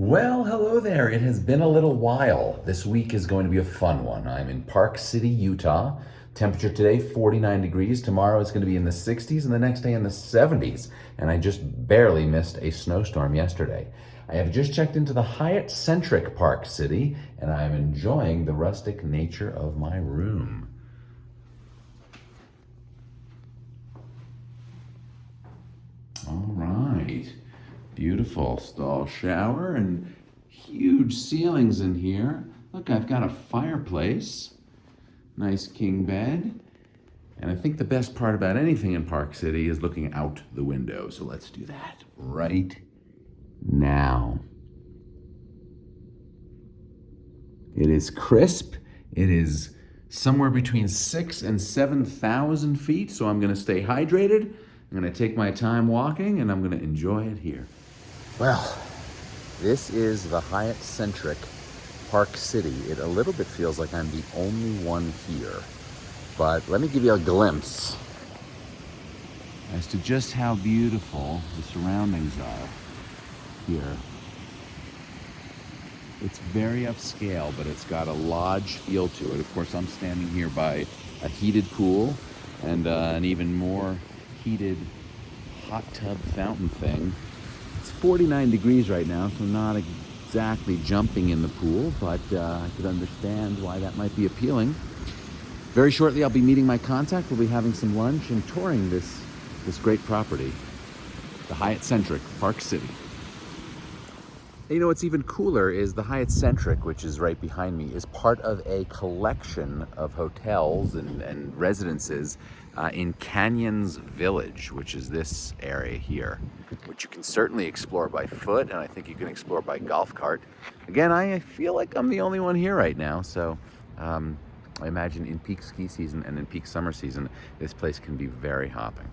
Well, hello there. It has been a little while. This week is going to be a fun one. I'm in Park City, Utah. Temperature today 49 degrees. Tomorrow it's going to be in the 60s and the next day in the 70s. And I just barely missed a snowstorm yesterday. I have just checked into the Hyatt-centric Park City and I am enjoying the rustic nature of my room. All right. Beautiful stall shower and huge ceilings in here. Look, I've got a fireplace, nice king bed. And I think the best part about anything in Park City is looking out the window. So let's do that right now. It is crisp. It is somewhere between 6,000 and 7,000 feet. So I'm going to stay hydrated. I'm going to take my time walking and I'm going to enjoy it here. Well, this is the Hyatt-centric Park City. It a little bit feels like I'm the only one here, but let me give you a glimpse as to just how beautiful the surroundings are here. It's very upscale, but it's got a lodge feel to it. Of course, I'm standing here by a heated pool and an even more heated hot tub fountain thing. It's 49 degrees right now, so not exactly jumping in the pool, but I could understand why that might be appealing. Very shortly, I'll be meeting my contact. We'll be having some lunch and touring this great property, the Hyatt-centric Park City. And you know what's even cooler is the Hyatt-centric, which is right behind me, is part of a collection of hotels and residences in Canyons Village, which is this area here, which you can certainly explore by foot, and I think you can explore by golf cart. Again, I feel like I'm the only one here right now, so I imagine in peak ski season and in peak summer season, this place can be very hopping.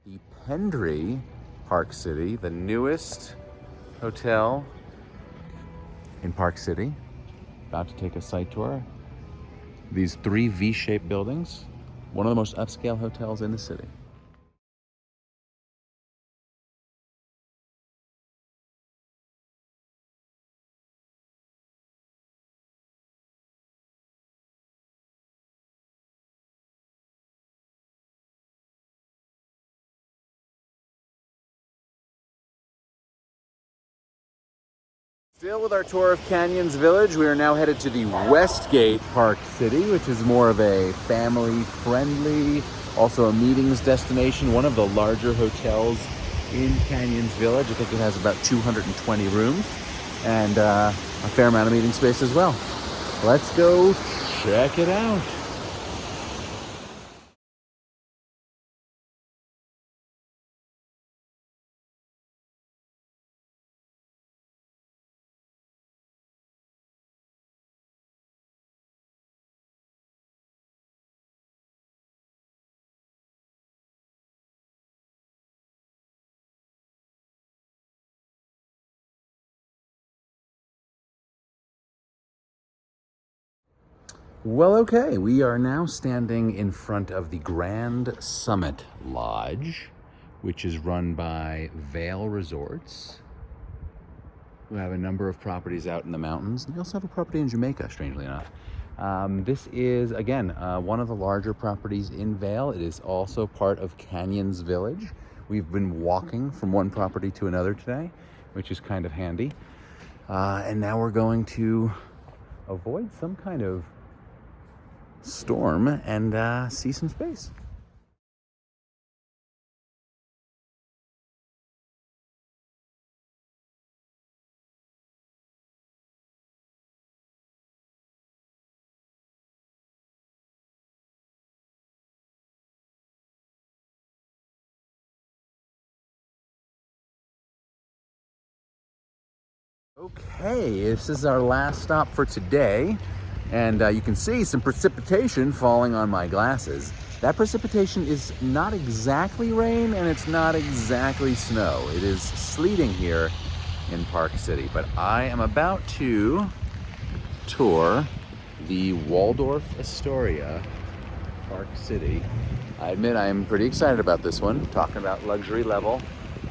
The Pendry Park City, the newest hotel in Park City. About to take a site tour. These three V-shaped buildings, one of the most upscale hotels in the city. Still with our tour of Canyons Village, we are now headed to the Westgate Park City, which is more of a family-friendly, also a meetings destination, one of the larger hotels in Canyons Village. I think it has about 220 rooms and a fair amount of meeting space as well. Let's go check it out. Well, okay, we are now standing in front of the Grand Summit Lodge, which is run by Vail Resorts, who have a number of properties out in the mountains. They also have a property in Jamaica, strangely enough. This is, again, one of the larger properties in Vail. It is also part of Canyons Village. We've been walking from one property to another today, which is kind of handy. And now we're going to avoid some kind of storm and see some space. Okay, this is our last stop for today. And you can see some precipitation falling on my glasses. That precipitation is not exactly rain and it's not exactly snow. It is sleeting here in Park City, but I am about to tour the Waldorf Astoria, Park City. I admit I'm pretty excited about this one, talking about luxury level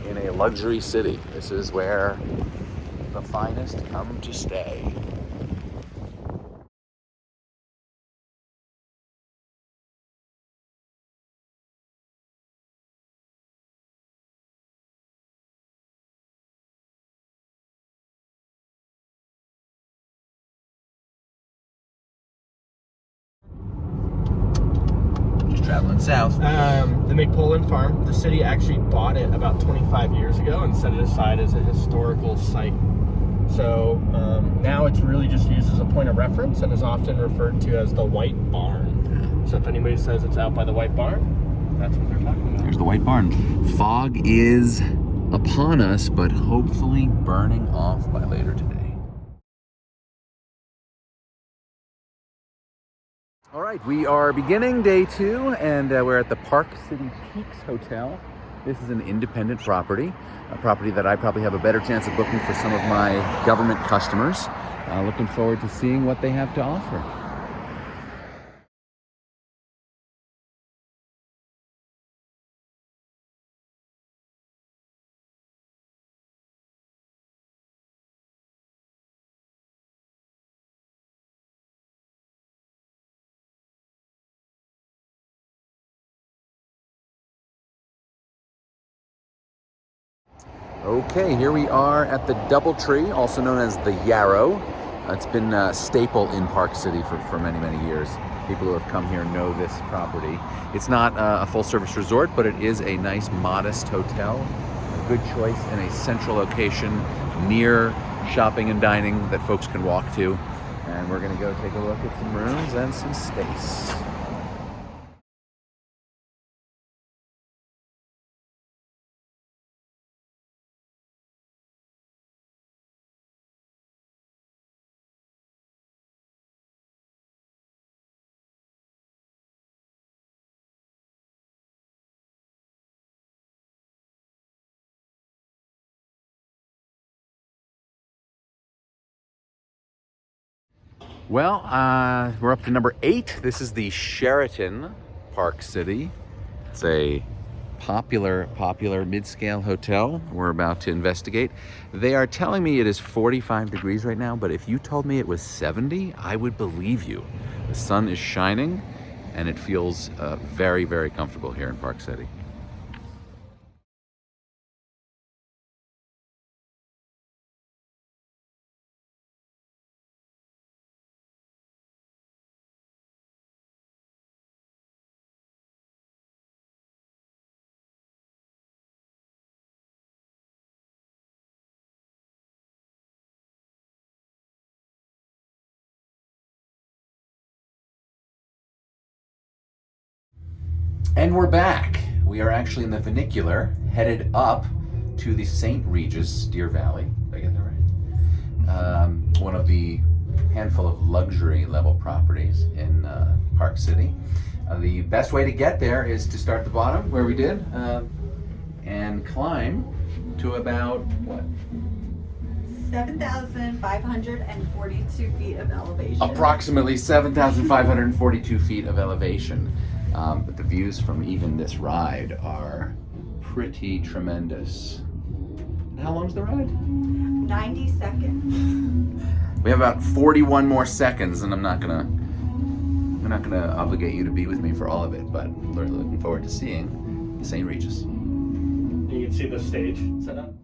in a luxury city. This is where the finest come to stay. Just traveling south. The McPolin Farm, the city actually bought it about 25 years ago and set it aside as a historical site. So now it's really just used as a point of reference and is often referred to as the White Barn. So if anybody says it's out by the White Barn, that's what they're talking about. There's the White Barn. Fog is upon us, but hopefully burning off by later today. All right, we are beginning day 2, and we're at the Park City Peaks Hotel. This is an independent property, a property that I probably have a better chance of booking for some of my government customers. Looking forward to seeing what they have to offer. Okay, here we are at the Doubletree, also known as the Yarrow. It's been a staple in Park City for many, many years. People who have come here know this property. It's not a full-service resort, but it is a nice, modest hotel. A good choice in a central location near shopping and dining that folks can walk to. And we're gonna go take a look at some rooms and some space. Well, we're up to number 8. This is the Sheraton, Park City. It's a popular mid-scale hotel we're about to investigate. They are telling me it is 45 degrees right now, but if you told me it was 70, I would believe you. The sun is shining, and it feels very, very comfortable here in Park City. And we're back. We are actually in the funicular, headed up to the St. Regis Deer Valley. Did I get that right? One of the handful of luxury level properties in Park City. The best way to get there is to start at the bottom, where we did, and climb to about, what? 7,542 feet of elevation. Approximately 7,542 feet of elevation. But the views from even this ride are pretty tremendous. And how long's the ride? 90 seconds. We have about 41 more seconds, and I'm not gonna obligate you to be with me for all of it, but we're looking forward to seeing the St. Regis. You can see the stage set up.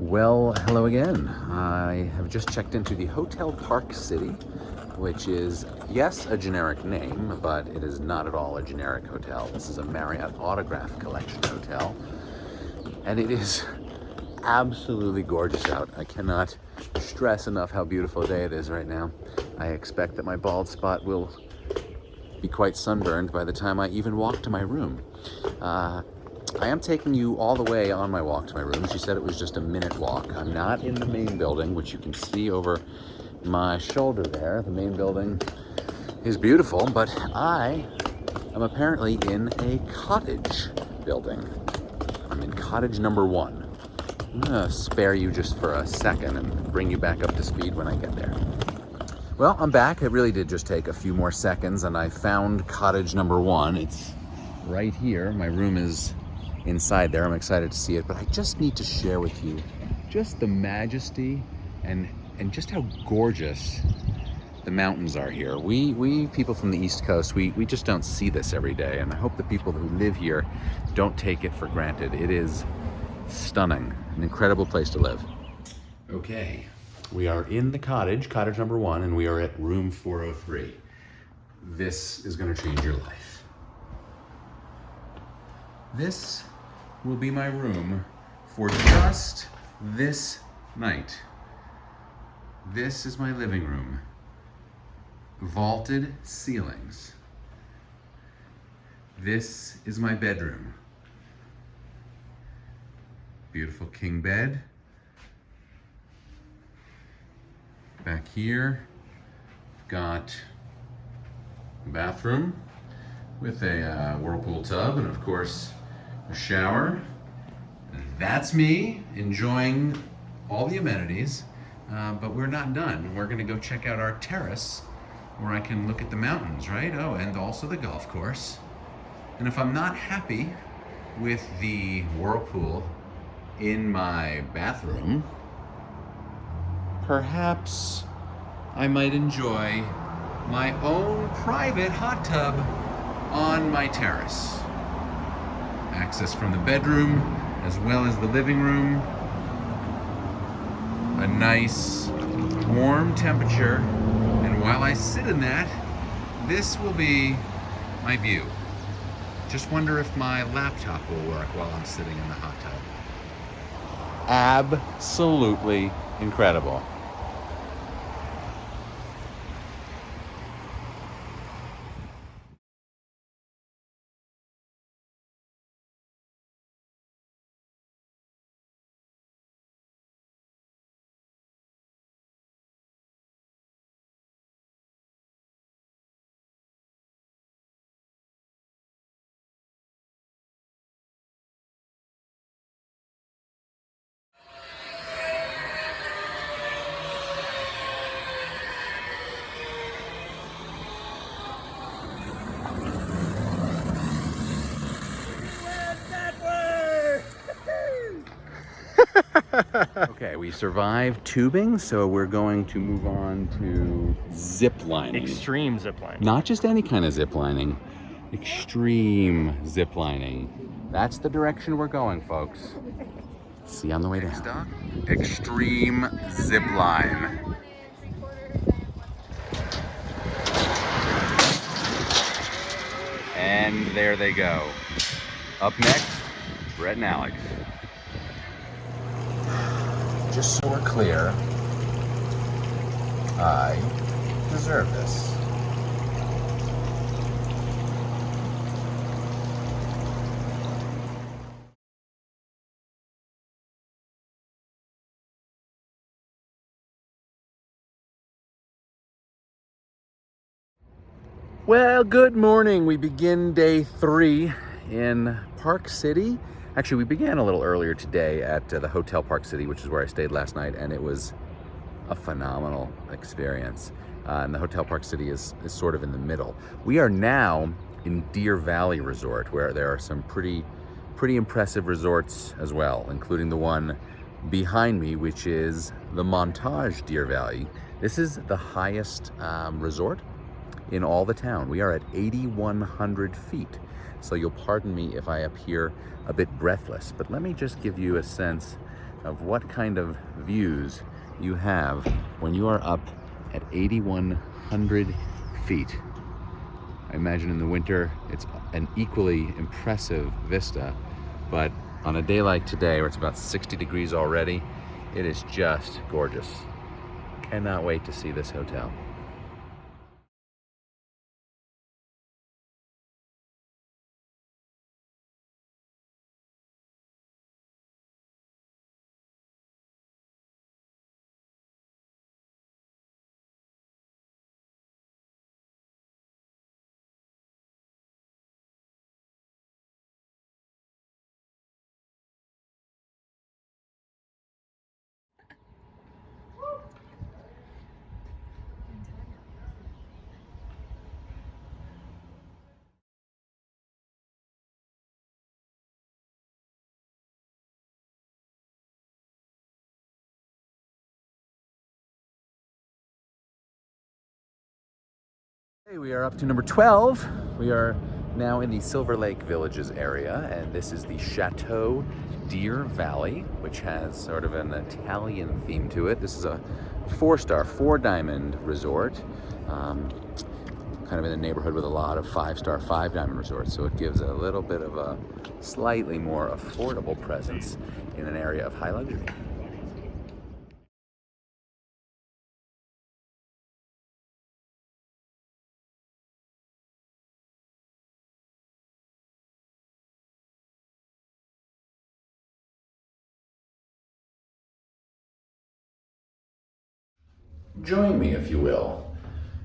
Well, hello again. I have just checked into the Hotel Park City, which is, yes, a generic name, but it is not at all a generic hotel. This is a Marriott Autograph Collection hotel, and it is absolutely gorgeous out. I cannot stress enough how beautiful a day it is right now. I expect that my bald spot will be quite sunburned by the time I even walk to my room. I am taking you all the way on my walk to my room. She said it was just a minute walk. I'm not in the main building, which you can see over my shoulder there. The main building is beautiful, but I am apparently in a cottage building. I'm in cottage number 1. I'm gonna spare you just for a second and bring you back up to speed when I get there. Well, I'm back. It really did just take a few more seconds, and I found cottage number 1. It's right here. My room is inside there. I'm excited to see it, but I just need to share with you just the majesty and just how gorgeous the mountains are here. We people from the East Coast, we just don't see this every day, and I hope the people who live here don't take it for granted. It is stunning, an incredible place to live. Okay, we are in the cottage number 1, and we are at room 403. This is going to change your life. This will be my room for just this night. This is my living room. Vaulted ceilings. This is my bedroom. Beautiful king bed. Back here, got a bathroom with a whirlpool tub and of course a shower. That's me enjoying all the amenities, but we're not done. We're gonna go check out our terrace where I can look at the mountains, right? Oh, and also the golf course. And if I'm not happy with the whirlpool in my bathroom, perhaps I might enjoy my own private hot tub on my terrace. Access from the bedroom as well as the living room. A nice warm temperature, and while I sit in that, this will be my view. Just wonder if my laptop will work while I'm sitting in the hot tub. Absolutely incredible. Okay, we survived tubing, so we're going to move on to zip lining. Extreme zip lining. Not just any kind of zip lining, extreme zip lining. That's the direction we're going, folks. See you on the way down. Extreme zip line. And there they go. Up next, Brett and Alex. Just so we're clear, I deserve this. Well, good morning. We begin day 3 in Park City. Actually, we began a little earlier today at the Hotel Park City, which is where I stayed last night, and it was a phenomenal experience. And the Hotel Park City is sort of in the middle. We are now in Deer Valley Resort, where there are some pretty impressive resorts as well, including the one behind me, which is the Montage Deer Valley. This is the highest resort in all the town. We are at 8,100 feet. So you'll pardon me if I appear a bit breathless, but let me just give you a sense of what kind of views you have when you are up at 8,100 feet. I imagine in the winter it's an equally impressive vista, but on a day like today where it's about 60 degrees already, it is just gorgeous. Cannot wait to see this hotel. Hey, we are up to number 12. We are now in the Silver Lake Villages area, and this is the Chateau Deer Valley, which has sort of an Italian theme to it. This is a 4-star, 4-diamond resort, kind of in a neighborhood with a lot of 5-star, 5-diamond resorts, so it gives a little bit of a slightly more affordable presence in an area of high luxury. Join me, if you will.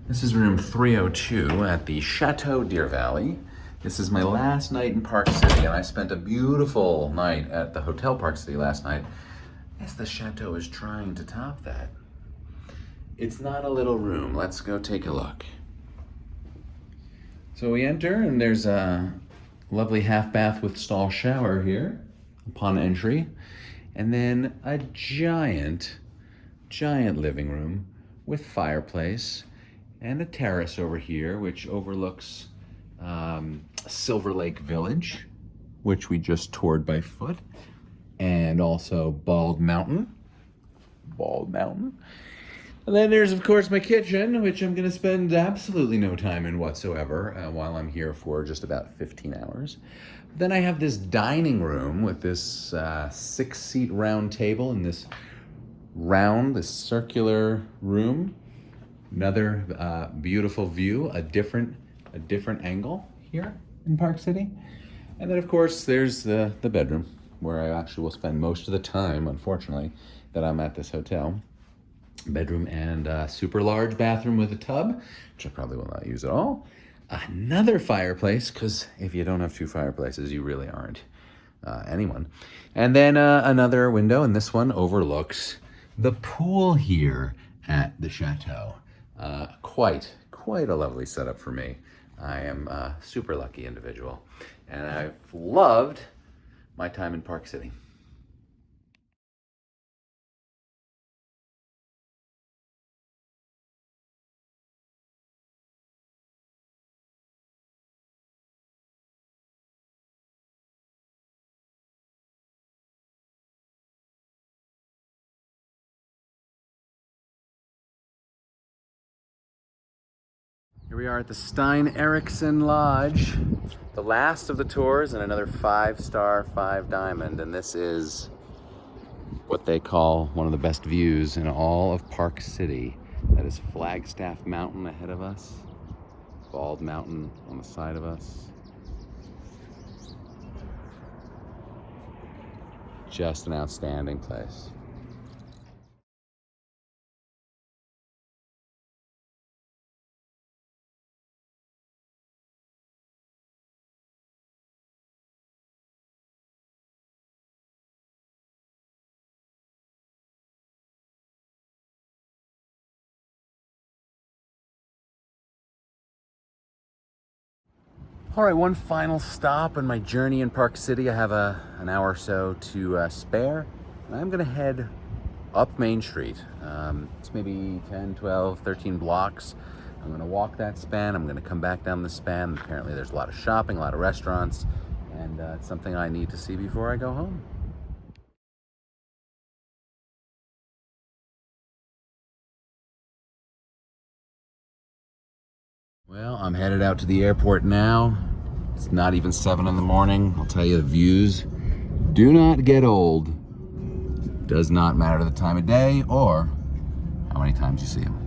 This is room 302 at the Chateau Deer Valley. This is my last night in Park City, and I spent a beautiful night at the Hotel Park City last night. Yes, the Chateau is trying to top that. It's not a little room. Let's go take a look. So we enter, and there's a lovely half bath with stall shower here upon entry, and then a giant living room with fireplace and a terrace over here which overlooks Silver Lake Village, which we just toured by foot, and also Bald Mountain. And then there's, of course, my kitchen, which I'm going to spend absolutely no time in whatsoever while I'm here for just about 15 hours. Then I have this dining room with this 6-seat round table and this circular room. Another beautiful view, a different angle here in Park City. And then, of course, there's the bedroom, where I actually will spend most of the time, unfortunately, that I'm at this hotel. Bedroom and super large bathroom with a tub, which I probably will not use at all. Another fireplace, because if you don't have 2 fireplaces, you really aren't anyone. And then another window, and this one overlooks the pool here at the Chateau. Quite a lovely setup for me. I am a super lucky individual, and I've loved my time in Park City. Here we are at the Stein Eriksen Lodge, the last of the tours, and another 5-star, 5-diamond. And this is what they call one of the best views in all of Park City. That is Flagstaff Mountain ahead of us, Bald Mountain on the side of us. Just an outstanding place. All right, one final stop in my journey in Park City. I have an hour or so to spare. And I'm gonna head up Main Street. It's maybe 10, 12, 13 blocks. I'm gonna walk that span. I'm gonna come back down the span. Apparently there's a lot of shopping, a lot of restaurants, and it's something I need to see before I go home. Well, I'm headed out to the airport now. It's not even 7 in the morning. I'll tell you, the views do not get old. Does not matter the time of day or how many times you see them.